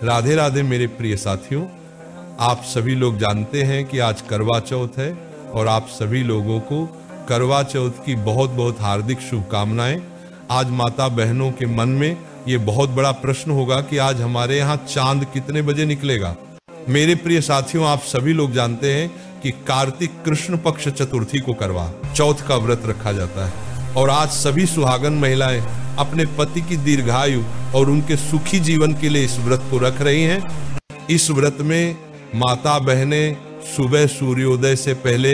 राधे राधे मेरे प्रिय साथियों, आप सभी लोग जानते हैं कि आज करवा चौथ है और आप सभी लोगों को करवा चौथ की बहुत बहुत हार्दिक शुभकामनाएं। आज माता बहनों के मन में ये बहुत बड़ा प्रश्न होगा कि आज हमारे यहाँ चांद कितने बजे निकलेगा। मेरे प्रिय साथियों, आप सभी लोग जानते हैं कि कार्तिक कृष्ण पक्ष चतुर्थी को करवा चौथ का व्रत रखा जाता है और आज सभी सुहागन महिलाएं अपने पति की दीर्घायु और उनके सुखी जीवन के लिए इस व्रत को रख रही हैं। इस व्रत में माता बहनें सुबह सूर्योदय से पहले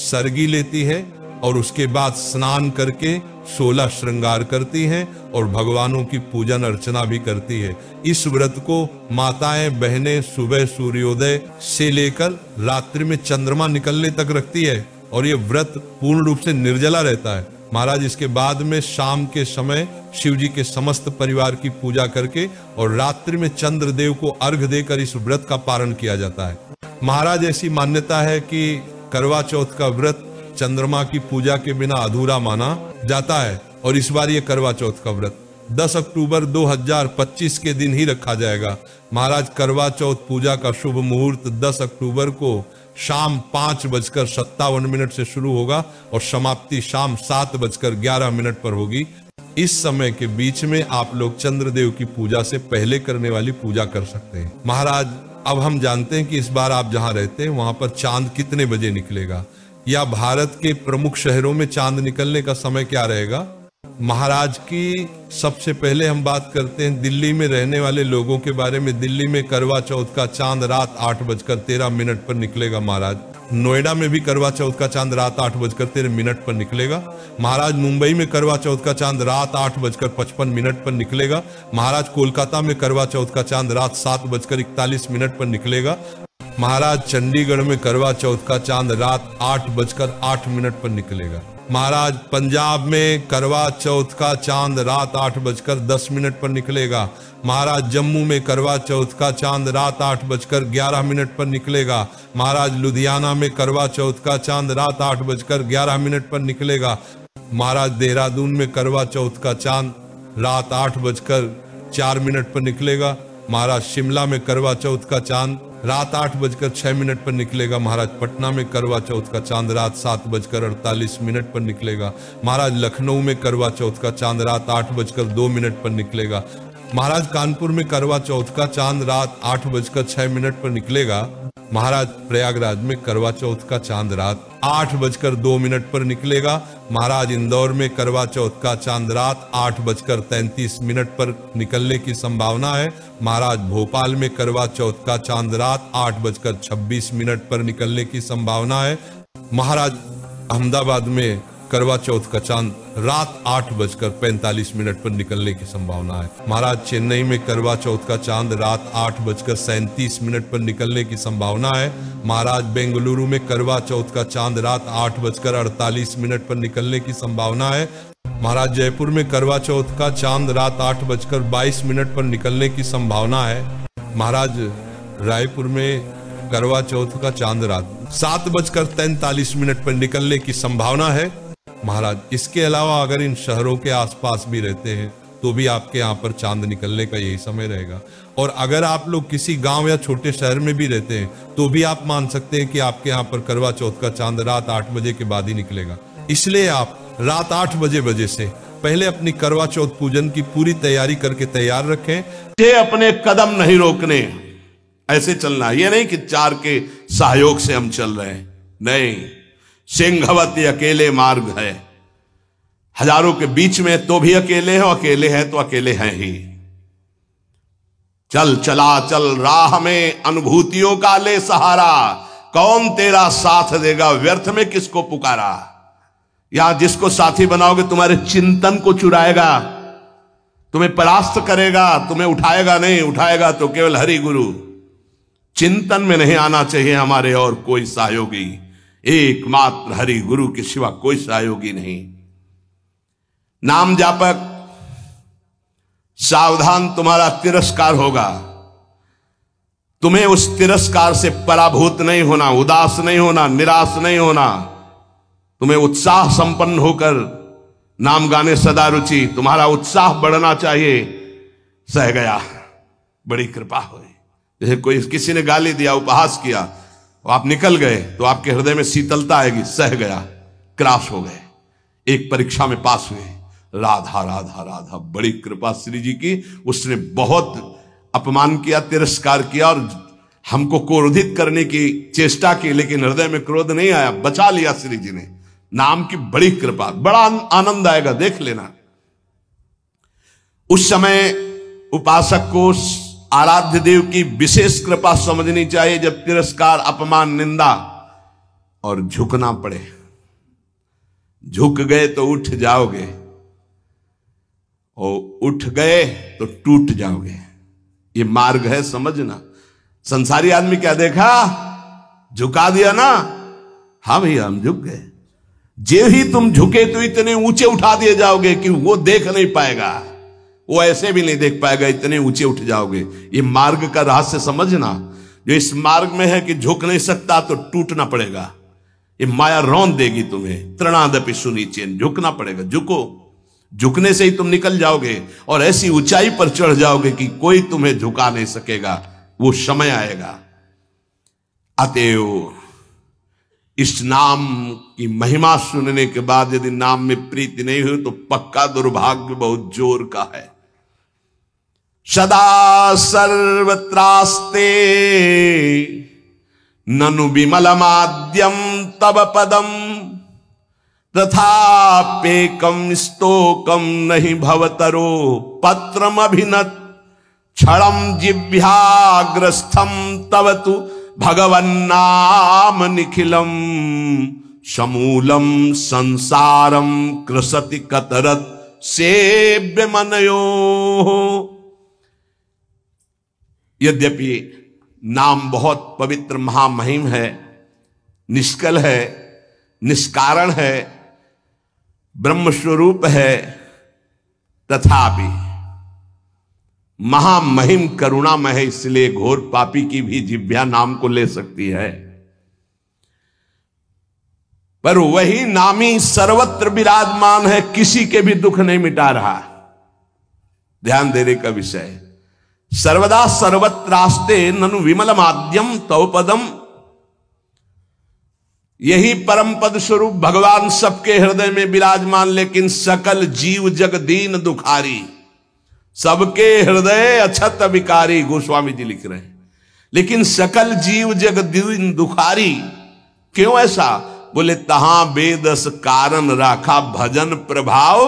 सरगी लेती है और उसके बाद स्नान करके 16 श्रृंगार करती हैं और भगवानों की पूजन अर्चना भी करती है। इस व्रत को माताएं बहनें सुबह सूर्योदय से लेकर रात्रि में चंद्रमा निकलने तक रखती है और ये व्रत पूर्ण रूप से निर्जला रहता है। महाराज इसके बाद में शाम के समय शिव जी के समस्त परिवार की पूजा करके और रात्रि में चंद्रदेव को अर्घ देकर इस व्रत का पारण किया जाता है। महाराज ऐसी मान्यता है कि करवा चौथ का व्रत चंद्रमा की पूजा के बिना अधूरा माना जाता है और इस बार ये करवा चौथ का व्रत 10 अक्टूबर 2025 के दिन ही रखा जाएगा। महाराज करवा चौथ पूजा का शुभ मुहूर्त 10 अक्टूबर को शाम 5:57 से शुरू होगा और समाप्ति शाम 7:11 पर होगी। इस समय के बीच में आप लोग चंद्रदेव की पूजा से पहले करने वाली पूजा कर सकते हैं। महाराज अब हम जानते हैं कि इस बार आप जहां रहते हैं वहां पर चांद कितने बजे निकलेगा या भारत के प्रमुख शहरों में चांद निकलने का समय क्या रहेगा। महाराज की सबसे पहले हम बात करते हैं दिल्ली में रहने वाले लोगों के बारे में। दिल्ली में करवा चौथ का चांद रात 8:13 पर निकलेगा। महाराज नोएडा में भी करवा चौथ का चांद रात 8:13 पर निकलेगा। महाराज मुंबई में करवा चौथ का चांद रात 8:55 पर निकलेगा। महाराज कोलकाता में करवा चौथ का चांद रात 7:41 पर निकलेगा। महाराज चंडीगढ़ में करवा चौथ का चांद रात 8:08 पर निकलेगा। महाराज पंजाब में करवा चौथ का चांद रात 8:10 पर निकलेगा। महाराज जम्मू में करवा चौथ का चांद रात 8:11 पर निकलेगा। महाराज लुधियाना में करवा चौथ का चांद रात 8:11 पर निकलेगा। महाराज देहरादून में करवा चौथ का चांद रात 8:04 पर निकलेगा। महाराज शिमला में करवा चौथ का चांद रात 8:06 पर निकलेगा। महाराज पटना में करवा चौथ का चांद रात 7:48 पर निकलेगा। महाराज लखनऊ में करवा चौथ का चांद रात 8:02 पर निकलेगा। महाराज कानपुर में करवा चौथ का चांद रात 8:06 पर निकलेगा। महाराज प्रयागराज में करवा चौथ का चांद रात 8:02 पर निकलेगा। महाराज इंदौर में करवा चौथ का चांद रात 8:33 पर निकलने की संभावना है। महाराज भोपाल में करवा चौथ का चांद रात 8:26 पर निकलने की संभावना है। महाराज अहमदाबाद में करवा चौथ का चांद रात 8:45 पर निकलने की संभावना है। महाराज चेन्नई में करवा चौथ का चांद रात 8:37 पर निकलने की संभावना है। महाराज बेंगलुरु में करवा चौथ का चांद रात 8:48 पर निकलने की संभावना है। महाराज जयपुर में करवा चौथ का चांद रात 8:22 पर निकलने की संभावना है। महाराज रायपुर में करवा चौथ का चांद रात 7:43 पर निकलने की संभावना है। महाराज इसके अलावा अगर इन शहरों के आसपास भी रहते हैं तो भी आपके यहाँ पर चांद निकलने का यही समय रहेगा। और अगर आप लोग किसी गांव या छोटे शहर में भी रहते हैं तो भी आप मान सकते हैं कि आपके यहाँ पर करवा चौथ का चांद रात 8 बजे के बाद ही निकलेगा। इसलिए आप रात 8 बजे से पहले अपनी करवा चौथ पूजन की पूरी तैयारी करके तैयार रखें। ये अपने कदम नहीं रोकने, ऐसे चलना। ये नहीं कि 4 के सहयोग से हम चल रहे हैं, नहीं। सिंहवती अकेले मार्ग है, हजारों के बीच में तो भी अकेले हैं, अकेले हैं तो अकेले हैं ही। चल चला चल राह में अनुभूतियों का ले सहारा, कौन तेरा साथ देगा व्यर्थ में किसको पुकारा। यहां जिसको साथी बनाओगे तुम्हारे चिंतन को चुराएगा, तुम्हें परास्त करेगा, तुम्हें उठाएगा नहीं, उठाएगा तो केवल हरि गुरु। चिंतन में नहीं आना चाहिए हमारे और कोई सहयोगी, एकमात्र हरि गुरु के सिवा कोई सहयोगी नहीं। नाम जापक सावधान, तुम्हारा तिरस्कार होगा। तुम्हें उस तिरस्कार से पराभूत नहीं होना, उदास नहीं होना, निराश नहीं होना। तुम्हें उत्साह संपन्न होकर नाम गाने सदा रुचि, तुम्हारा उत्साह बढ़ना चाहिए। सह गया बड़ी कृपा हुई। जैसे कोई किसी ने गाली दिया, उपहास किया, तो आप निकल गए तो आपके हृदय में शीतलता आएगी, सह गया, क्रॉस हो गए, एक परीक्षा में पास हुए। राधा राधा राधा, बड़ी कृपा श्री जी की। उसने बहुत अपमान किया, तिरस्कार किया और हमको क्रोधित करने की चेष्टा की, लेकिन हृदय में क्रोध नहीं आया, बचा लिया श्री जी ने। नाम की बड़ी कृपा, बड़ा आनंद आएगा, देख लेना। उस समय उपासक को आराध्य देव की विशेष कृपा समझनी चाहिए, जब तिरस्कार, अपमान, निंदा और झुकना पड़े। झुक गए तो उठ जाओगे, और उठ गए तो टूट जाओगे। ये मार्ग है, समझना। संसारी आदमी क्या देखा, झुका दिया ना, हाँ भैया हम झुक गए। जे ही तुम झुके तो इतने ऊंचे उठा दिए जाओगे कि वो देख नहीं पाएगा, वो ऐसे भी नहीं देख पाएगा, इतने ऊंचे उठ जाओगे। ये मार्ग का रहस्य समझना। जो इस मार्ग में है कि झुक नहीं सकता तो टूटना पड़ेगा, ये माया रौंद देगी तुम्हें। तृणादपि सुनीचेन, झुकना पड़ेगा। झुको, झुकने से ही तुम निकल जाओगे और ऐसी ऊंचाई पर चढ़ जाओगे कि कोई तुम्हें झुका नहीं सकेगा। वो समय आएगा। अतएव इस नाम की महिमा सुनने के बाद यदि नाम में प्रीति नहीं हुई तो पक्का दुर्भाग्य बहुत जोर का है। सदा सर्वत्रास्ते ननु विमलमाद्यम तब पदम तथापेकम स्तोकम नहीं भवतरो पत्रम अभिनत क्षणम जिह्वाग्रस्थम तव तु भगवन्नाम निखिलम समूलम संसारम कृसति कतरत सेव्य मनयो। यद्यपि नाम बहुत पवित्र महामहिम है, निष्कल है, निष्कारण है, ब्रह्म स्वरूप है, तथापि महामहिम करुणामय है, इसलिए घोर पापी की भी जिह्वा नाम को ले सकती है। पर वही नामी सर्वत्र विराजमान है, किसी के भी दुख नहीं मिटा रहा। ध्यान देने का विषय। सर्वदा सर्वत्रास्ते ननु विमलमाद्यम तव पदम, यही परम पद स्वरूप भगवान सबके हृदय में विराजमान, लेकिन सकल जीव जग दीन दुखारी, सबके हृदय अछत विकारी, गोस्वामी जी लिख रहे हैं। लेकिन सकल जीव जग दीन दुखारी, क्यों ऐसा? बोले तहां बेदस कारण राखा, भजन प्रभाव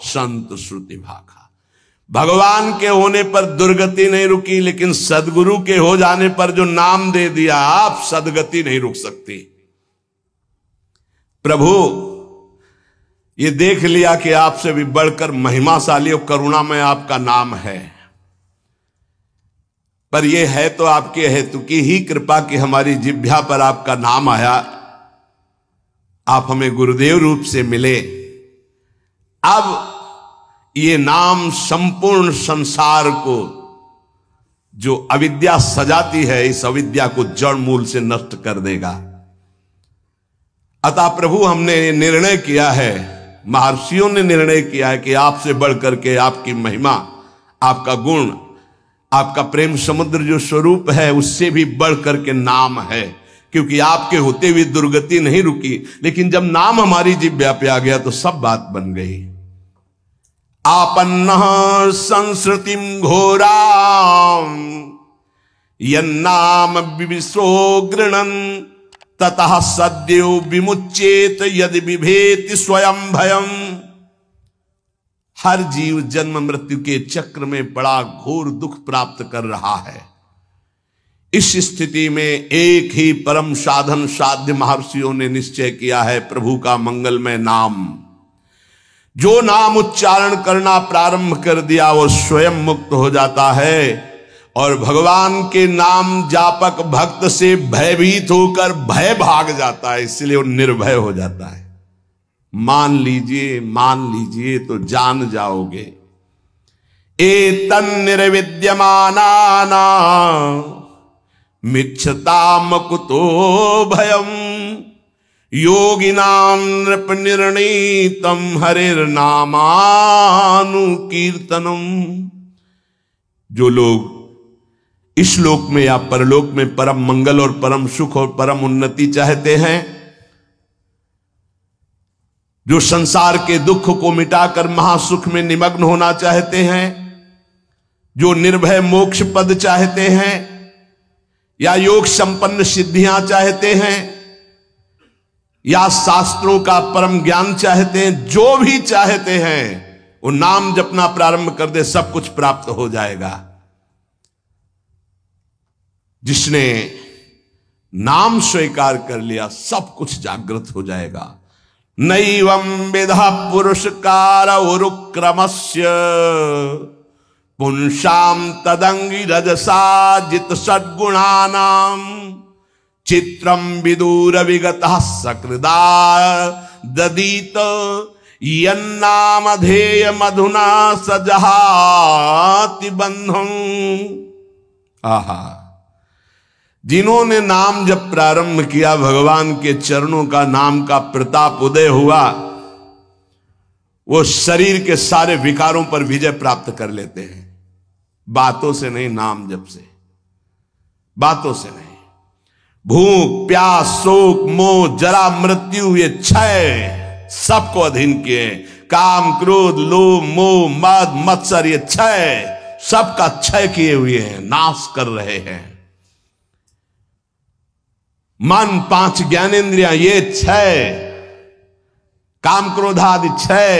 संत श्रुति भाखा। भगवान के होने पर दुर्गति नहीं रुकी, लेकिन सदगुरु के हो जाने पर जो नाम दे दिया, आप सदगति नहीं रुक सकती। प्रभु ये देख लिया कि आपसे भी बढ़कर महिमाशाली और करुणा में आपका नाम है, पर यह है तो आपके हेतु की ही कृपा कि हमारी जिह्वा पर आपका नाम आया, आप हमें गुरुदेव रूप से मिले। अब ये नाम संपूर्ण संसार को जो अविद्या सजाती है, इस अविद्या को जड़ मूल से नष्ट कर देगा। अतः प्रभु हमने निर्णय किया है, महर्षियों ने निर्णय किया है कि आपसे बढ़कर के आपकी महिमा, आपका गुण, आपका प्रेम समुद्र जो स्वरूप है, उससे भी बढ़कर के नाम है। क्योंकि आपके होते हुए दुर्गति नहीं रुकी, लेकिन जब नाम हमारी जिह्वा पे आ गया तो सब बात बन गई। आपन्न संस्कृतिम घोराम यन्नाम विविशो गृणन ततः सद्यो विमुच्येत यदि विभेति स्वयं भयम। हर जीव जन्म मृत्यु के चक्र में बड़ा घोर दुख प्राप्त कर रहा है। इस स्थिति में एक ही परम साधन साध्य महर्षियों ने निश्चय किया है, प्रभु का मंगलमय नाम। जो नाम उच्चारण करना प्रारंभ कर दिया वो स्वयं मुक्त हो जाता है, और भगवान के नाम जापक भक्त से भयभीत होकर भय भाग जाता है, इसलिए वो निर्भय हो जाता है। मान लीजिए तो जान जाओगे। एतन् निर्विद्यमाना मिच्छताम कुतो भयम योगिनाम नृप निर्णीतम हरिर्नामानुकीर्तनम। जो लोग इस लोक में या परलोक में परम मंगल और परम सुख और परम उन्नति चाहते हैं, जो संसार के दुख को मिटाकर महासुख में निमग्न होना चाहते हैं, जो निर्भय मोक्ष पद चाहते हैं या योग संपन्न सिद्धियां चाहते हैं या शास्त्रों का परम ज्ञान चाहते हैं, जो भी चाहते हैं वो नाम जपना प्रारंभ कर दे, सब कुछ प्राप्त हो जाएगा। जिसने नाम स्वीकार कर लिया सब कुछ जागृत हो जाएगा। नैवं विधा पुरुषकार उरुक्रमस्य पुंसाम तदंगी रजसा जित सद्गुणानाम चित्रम विदूर विगतः सकृदा ददीत यन्नामधेय मधुना सजहाति बंधुम। आहा, जिन्होंने नाम जब प्रारंभ किया, भगवान के चरणों का नाम का प्रताप उदय हुआ, वो शरीर के सारे विकारों पर विजय प्राप्त कर लेते हैं। बातों से नहीं, नाम जप से, बातों से नहीं। भूख प्यास शोक मोह जरा मृत्यु ये क्षय सबको अधीन किए। काम क्रोध लोभ मोह मद मत्सर ये क्षय सबका क्षय किए हुए हैं, नाश कर रहे हैं। मन पांच ज्ञानेंद्रियां ये क्षय, काम क्रोधादि क्षय,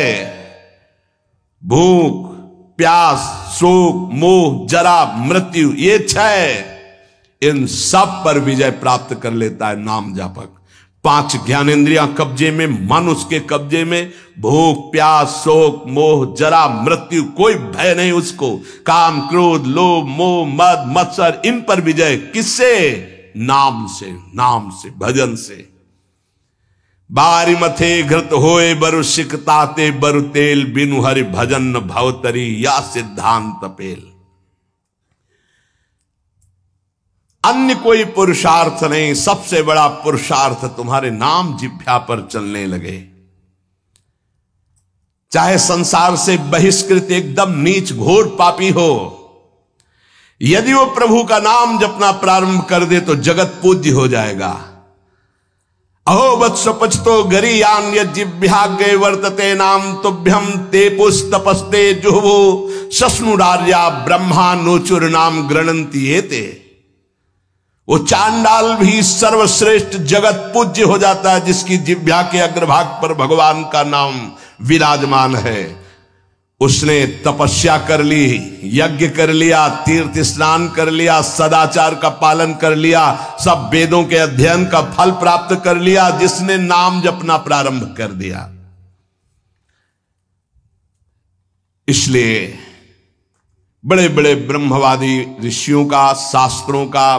भूख प्यास शोक मोह जरा मृत्यु ये क्षय, इन सब पर विजय प्राप्त कर लेता है नाम जापक। पांच ज्ञानेंद्रियां कब्जे में, मन उसके कब्जे में, भूख प्यास शोक मोह जरा मृत्यु कोई भय नहीं उसको। काम क्रोध लोभ मोह मद मत्सर इन पर विजय किससे? नाम से, नाम से, भजन से। बारी मथे घृत होए बरु सिकताते बरु तेल बिनु हरि भजन भवतरी या सिद्धांत पेल। अन्य कोई पुरुषार्थ नहीं, सबसे बड़ा पुरुषार्थ तुम्हारे नाम जिह्वा पर चलने लगे। चाहे संसार से बहिष्कृत एकदम नीच घोर पापी हो, यदि वो प्रभु का नाम जपना प्रारंभ कर दे तो जगत पूज्य हो जाएगा। अहो वत्स पचतो गरीयान यज्जिभ्याग्रे वर्तते नाम तुभ्यम ते पुस्तपस्ते जुहवो सस्नुरार्या ब्रह्मा नोचुर नाम गृणंती एते। वो चांडाल भी सर्वश्रेष्ठ जगत पूज्य हो जाता है जिसकी जिह्वा के अग्रभाग पर भगवान का नाम विराजमान है। उसने तपस्या कर ली, यज्ञ कर लिया, तीर्थ स्नान कर लिया, सदाचार का पालन कर लिया, सब वेदों के अध्ययन का फल प्राप्त कर लिया, जिसने नाम जपना प्रारंभ कर दिया। इसलिए बड़े बड़े ब्रह्मवादी ऋषियों का, शास्त्रों का,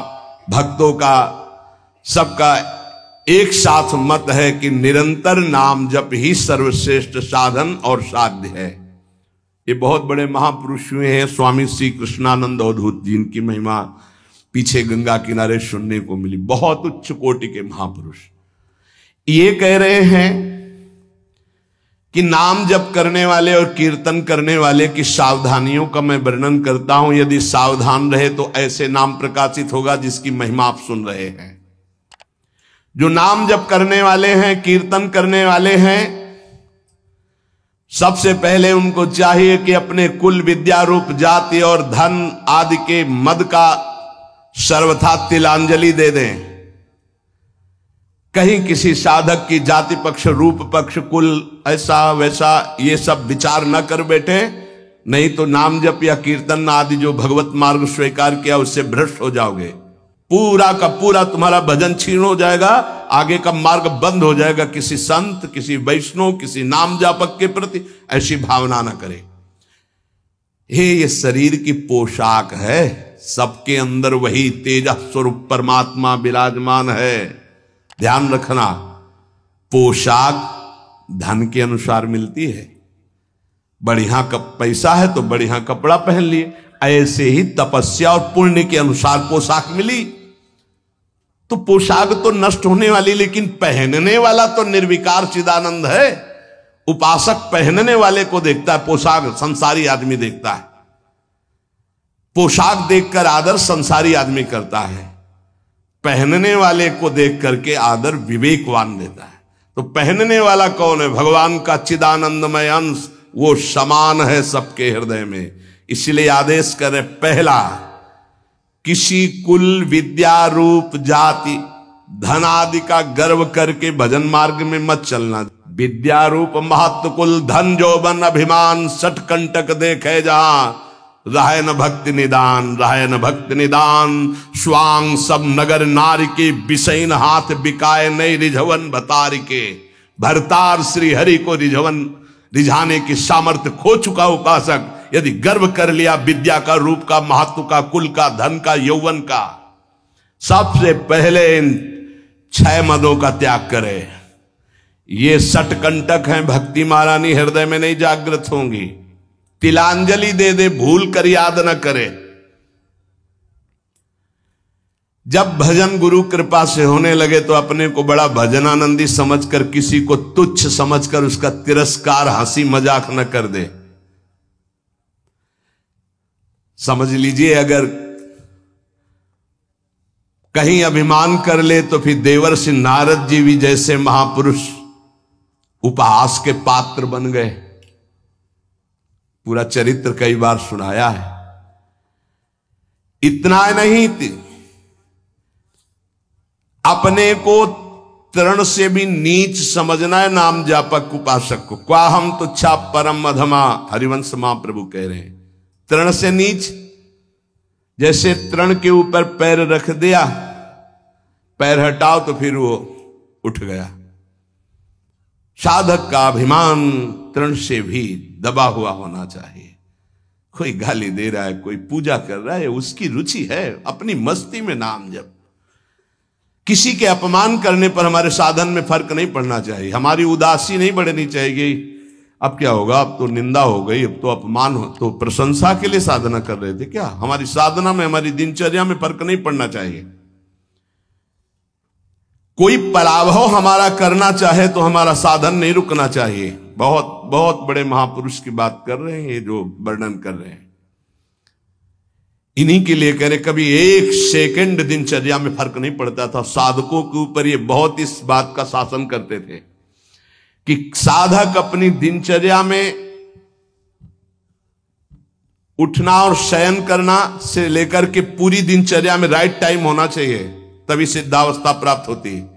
भक्तों का, सबका एक साथ मत है कि निरंतर नाम जप ही सर्वश्रेष्ठ साधन और साध्य है। ये बहुत बड़े महापुरुष हुए हैं, स्वामी श्री कृष्णानंद अवधूत जी, इनकी महिमा पीछे गंगा किनारे सुनने को मिली। बहुत उच्च कोटि के महापुरुष ये कह रहे हैं कि नाम जप करने वाले और कीर्तन करने वाले की सावधानियों का मैं वर्णन करता हूं। यदि सावधान रहे तो ऐसे नाम प्रकाशित होगा जिसकी महिमा आप सुन रहे हैं। जो नाम जप करने वाले हैं, कीर्तन करने वाले हैं, सबसे पहले उनको चाहिए कि अपने कुल विद्या रूप जाति और धन आदि के मद का सर्वथा तिलांजलि दे दें। कहीं किसी साधक की जाति पक्ष रूप पक्ष कुल ऐसा वैसा ये सब विचार न कर बैठे, नहीं तो नाम जप या कीर्तन आदि जो भगवत मार्ग स्वीकार किया उससे भ्रष्ट हो जाओगे। पूरा का पूरा तुम्हारा भजन छीन हो जाएगा, आगे का मार्ग बंद हो जाएगा। किसी संत, किसी वैष्णव, किसी नाम जापक के प्रति ऐसी भावना ना करे। ये शरीर की पोशाक है, सबके अंदर वही तेजः स्वरूप परमात्मा विराजमान है। ध्यान रखना, पोशाक धन के अनुसार मिलती है। बढ़िया पैसा है तो बढ़िया कपड़ा पहन लिए, ऐसे ही तपस्या और पुण्य के अनुसार पोशाक मिली। तो पोशाक तो नष्ट होने वाली, लेकिन पहनने वाला तो निर्विकार चिदानंद है। उपासक पहनने वाले को देखता है, पोशाक संसारी आदमी देखता है। पोशाक देखकर आदर संसारी आदमी करता है, पहनने वाले को देख करके आदर विवेकवान देता है। तो पहनने वाला कौन है? भगवान का चिदानंदमय अंश, वो समान है सबके हृदय में। इसलिए आदेश करे, पहला, किसी कुल, विद्या, रूप, जाति, धन आदि का गर्व करके भजन मार्ग में मत चलना। विद्या, रूप, महत्व, कुल, धन, जौबन, अभिमान, सठ कंटक देखे जहां, राय न भक्ति निदान, राय न भक्ति निदान। स्वांग सब नगर नारी के, विषयन हाथ बिकाए नहीं रिझवन भतार के। भरतार श्री हरि को रिझाने की सामर्थ्य खो चुका उपासक यदि गर्व कर लिया विद्या का, रूप का, महत्व का, कुल का, धन का, यौवन का, सबसे पहले इन 6 मदों का त्याग करे। ये सठ कंटक हैं, भक्ति महारानी हृदय में नहीं जागृत होंगी। तिलांजलि दे दे, भूल कर याद न करे। जब भजन गुरु कृपा से होने लगे तो अपने को बड़ा भजनानंदी समझकर, किसी को तुच्छ समझकर उसका तिरस्कार, हंसी मजाक न कर दे। समझ लीजिए, अगर कहीं अभिमान कर ले तो फिर देवर्षि नारद जी भी जैसे महापुरुष उपहास के पात्र बन गए। पूरा चरित्र कई बार सुनाया है। इतना नहीं, अपने को तृण से भी नीच समझना है नाम जापक उपासक को। क्वा हम तुच्छा परम अधमा, हरिवंश महाप्रभु कह रहे हैं। तृण से नीच, जैसे तृण के ऊपर पैर रख दिया, पैर हटाओ तो फिर वो उठ गया। साधक का अभिमान तृण से भी दबा हुआ होना चाहिए। कोई गाली दे रहा है, कोई पूजा कर रहा है, उसकी रुचि है, अपनी मस्ती में नाम जप। किसी के अपमान करने पर हमारे साधन में फर्क नहीं पड़ना चाहिए, हमारी उदासी नहीं बढ़नी चाहिए। अब क्या होगा, अब तो निंदा हो गई, अब तो अपमान हो, तो प्रशंसा के लिए साधना कर रहे थे क्या? हमारी साधना में, हमारी दिनचर्या में फर्क नहीं पड़ना चाहिए। कोई पराभव हमारा करना चाहे तो हमारा साधन नहीं रुकना चाहिए। बहुत बहुत बड़े महापुरुष की बात कर रहे हैं, ये जो वर्णन कर रहे हैं, इन्हीं के लिए कह रहे। कभी 1 सेकंड दिनचर्या में फर्क नहीं पड़ता था। साधकों के ऊपर ये बहुत इस बात का शासन करते थे कि साधक अपनी दिनचर्या में उठना और शयन करना से लेकर के पूरी दिनचर्या में राइट टाइम होना चाहिए, तभी सिद्धावस्था प्राप्त होती है।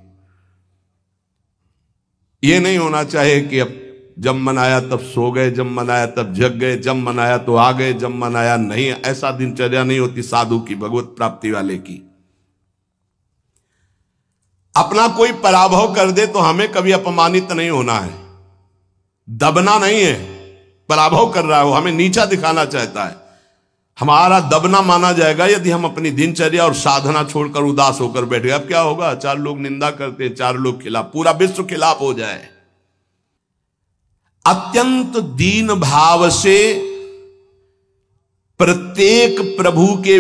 ये नहीं होना चाहिए कि अब जब मन आया तब सो गए, जब मन आया तब जग गए, जब मन आया तो आ गए, जब मन आया नहीं। ऐसा दिनचर्या नहीं होती साधु की, भगवत प्राप्ति वाले की। अपना कोई पराभव कर दे तो हमें कभी अपमानित नहीं होना है, दबना नहीं है। पराभव कर रहा है वो, हमें नीचा दिखाना चाहता है, हमारा दबना माना जाएगा यदि हम अपनी दिनचर्या और साधना छोड़कर उदास होकर बैठ गए। अब क्या होगा, 4 लोग निंदा करते हैं, 4 लोग खिलाफ, पूरा विश्व खिलाफ हो जाए। अत्यंत दीन भाव से प्रत्येक प्रभु के